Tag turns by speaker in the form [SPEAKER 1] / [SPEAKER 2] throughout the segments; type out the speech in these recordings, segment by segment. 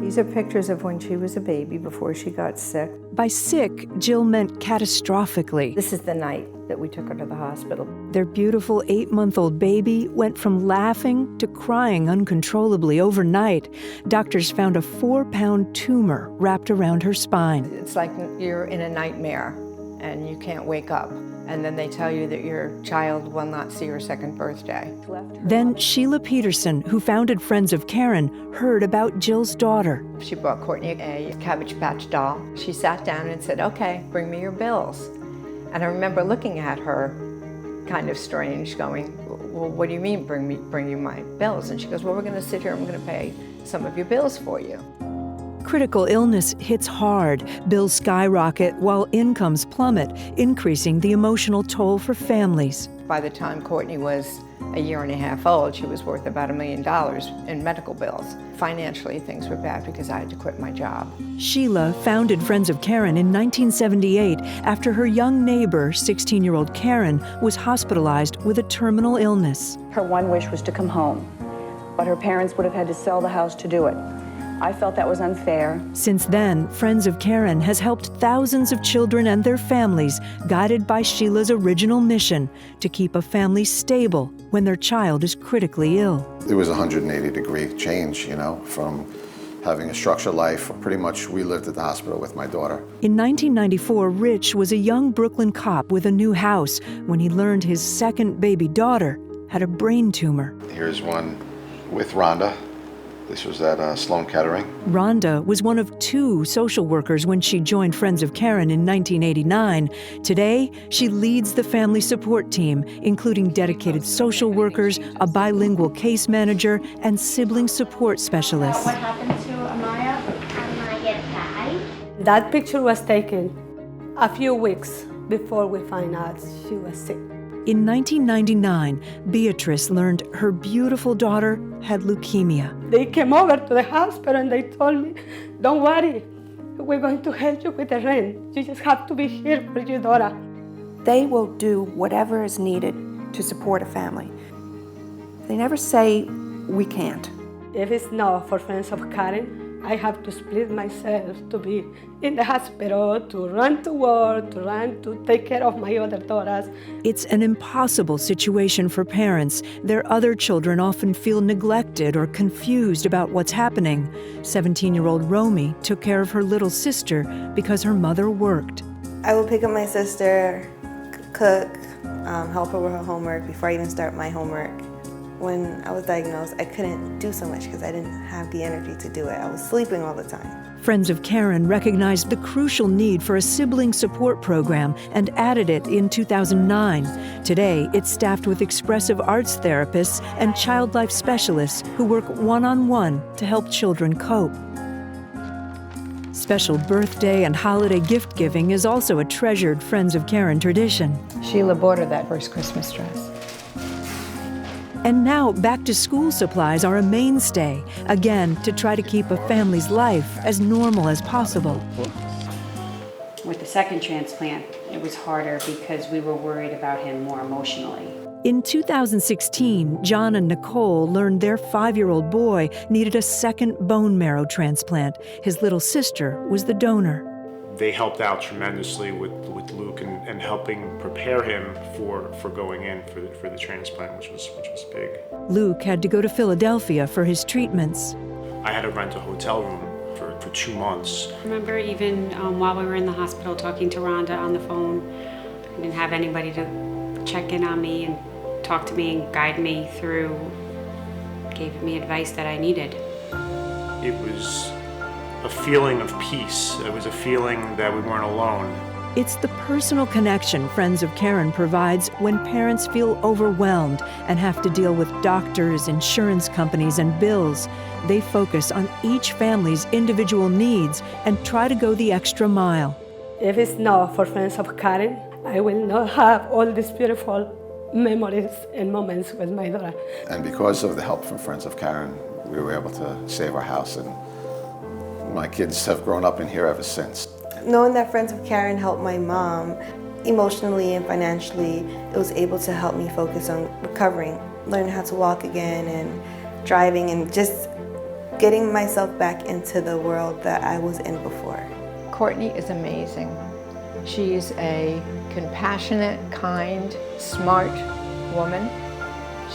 [SPEAKER 1] These are pictures of when she was a baby before she got sick.
[SPEAKER 2] By sick, Jill meant catastrophically.
[SPEAKER 1] This is the night that we took her to the hospital.
[SPEAKER 2] Their beautiful 8-month-old baby went from laughing to crying uncontrollably overnight. Doctors found a 4-pound tumor wrapped around her spine.
[SPEAKER 1] It's like you're in a nightmare and you can't wake up. And then they tell you that your child will not see her second birthday.
[SPEAKER 2] Then Sheila Peterson, who founded Friends of Karen, heard about Jill's daughter.
[SPEAKER 1] She brought Courtney a Cabbage Patch doll. She sat down and said, "Okay, bring me your bills." And I remember looking at her kind of strange, going, "Well, what do you mean bring you my bills?" And she goes, "Well, we're gonna sit here and we're gonna pay some of your bills for you."
[SPEAKER 2] Critical illness hits hard, bills skyrocket while incomes plummet, increasing the emotional toll for families.
[SPEAKER 1] By the time Courtney was a year and a half old, she was worth about $1 million in medical bills. Financially, things were bad because I had to quit my job.
[SPEAKER 2] Sheila founded Friends of Karen in 1978 after her young neighbor, 16-year-old Karen, was hospitalized with a terminal illness.
[SPEAKER 3] Her one wish was to come home, but her parents would have had to sell the house to do it. I felt that was unfair.
[SPEAKER 2] Since then, Friends of Karen has helped thousands of children and their families, guided by Sheila's original mission to keep a family stable when their child is critically ill.
[SPEAKER 4] It was a 180-degree change, from having a structured life. Pretty much we lived at the hospital with my daughter.
[SPEAKER 2] In 1994, Rich was a young Brooklyn cop with a new house when he learned his second baby daughter had a brain tumor.
[SPEAKER 4] Here's one with Rhonda. This was at Sloan Kettering.
[SPEAKER 2] Rhonda was one of 2 social workers when she joined Friends of Karen in 1989. Today, she leads the family support team, including dedicated social workers, a bilingual case manager, and sibling support specialists.
[SPEAKER 5] What happened to Amaya? Amaya died.
[SPEAKER 6] That picture was taken a few weeks before we found out she was sick.
[SPEAKER 2] In 1999, Beatrice learned her beautiful daughter had leukemia.
[SPEAKER 6] They came over to the hospital and they told me, "Don't worry, we're going to help you with the rent. You just have to be here for your daughter."
[SPEAKER 7] They will do whatever is needed to support a family. They never say, "We can't."
[SPEAKER 6] If it's not for Friends of Karen, I have to split myself to be in the hospital, to run to work, to run to take care of my other daughters.
[SPEAKER 2] It's an impossible situation for parents. Their other children often feel neglected or confused about what's happening. 17-year-old Romy took care of her little sister because her mother worked.
[SPEAKER 8] I would pick up my sister, cook, help her with her homework before I even start my homework. When I was diagnosed, I couldn't do so much because I didn't have the energy to do it. I was sleeping all the time.
[SPEAKER 2] Friends of Karen recognized the crucial need for a sibling support program and added it in 2009. Today, it's staffed with expressive arts therapists and child life specialists who work one-on-one to help children cope. Special birthday and holiday gift giving is also a treasured Friends of Karen tradition.
[SPEAKER 1] Sheila bought her that first Christmas dress.
[SPEAKER 2] And now back-to-school supplies are a mainstay, again, to try to keep a family's life as normal as possible.
[SPEAKER 9] With the second transplant, it was harder because we were worried about him more emotionally.
[SPEAKER 2] In 2016, John and Nicole learned their 5-year-old boy needed a second bone marrow transplant. His little sister was the donor.
[SPEAKER 10] They helped out tremendously with Luke and helping prepare him for going in for the transplant, which was big.
[SPEAKER 2] Luke had to go to Philadelphia for his treatments.
[SPEAKER 10] I had to rent a hotel room for 2 months.
[SPEAKER 9] I remember even while we were in the hospital talking to Rhonda on the phone, I didn't have anybody to check in on me and talk to me and guide me through, gave me advice that I needed.
[SPEAKER 10] It was a feeling of peace. It was a feeling that we weren't alone.
[SPEAKER 2] It's the personal connection Friends of Karen provides when parents feel overwhelmed and have to deal with doctors, insurance companies, and bills. They focus on each family's individual needs and try to go the extra mile.
[SPEAKER 6] If it's not for Friends of Karen, I will not have all these beautiful memories and moments with my daughter.
[SPEAKER 4] And because of the help from Friends of Karen, we were able to save our house, and my kids have grown up in here ever since.
[SPEAKER 8] Knowing that Friends of Karen helped my mom emotionally and financially, it was able to help me focus on recovering, learning how to walk again and driving and just getting myself back into the world that I was in before.
[SPEAKER 1] Courtney is amazing. She's a compassionate, kind, smart woman.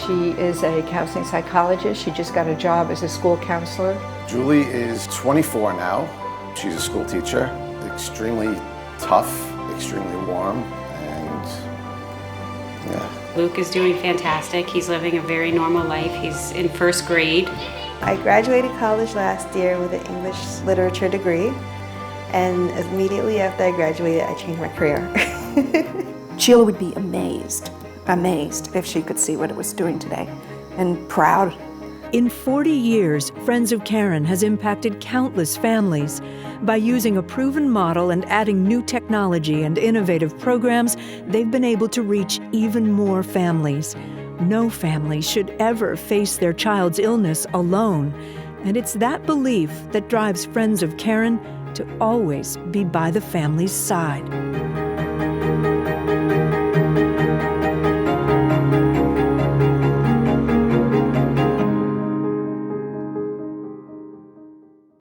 [SPEAKER 1] She is a counseling psychologist. She just got a job as a school counselor.
[SPEAKER 4] Julie is 24 now. She's a school teacher, extremely tough, extremely warm, and yeah.
[SPEAKER 9] Luke is doing fantastic. He's living a very normal life. He's in first grade.
[SPEAKER 8] I graduated college last year with an English literature degree, and immediately after I graduated, I changed my career.
[SPEAKER 7] Sheila would be amazed if she could see what it was doing today, and proud.
[SPEAKER 2] In 40 years, Friends of Karen has impacted countless families. By using a proven model and adding new technology and innovative programs, they've been able to reach even more families. No family should ever face their child's illness alone. And it's that belief that drives Friends of Karen to always be by the family's side.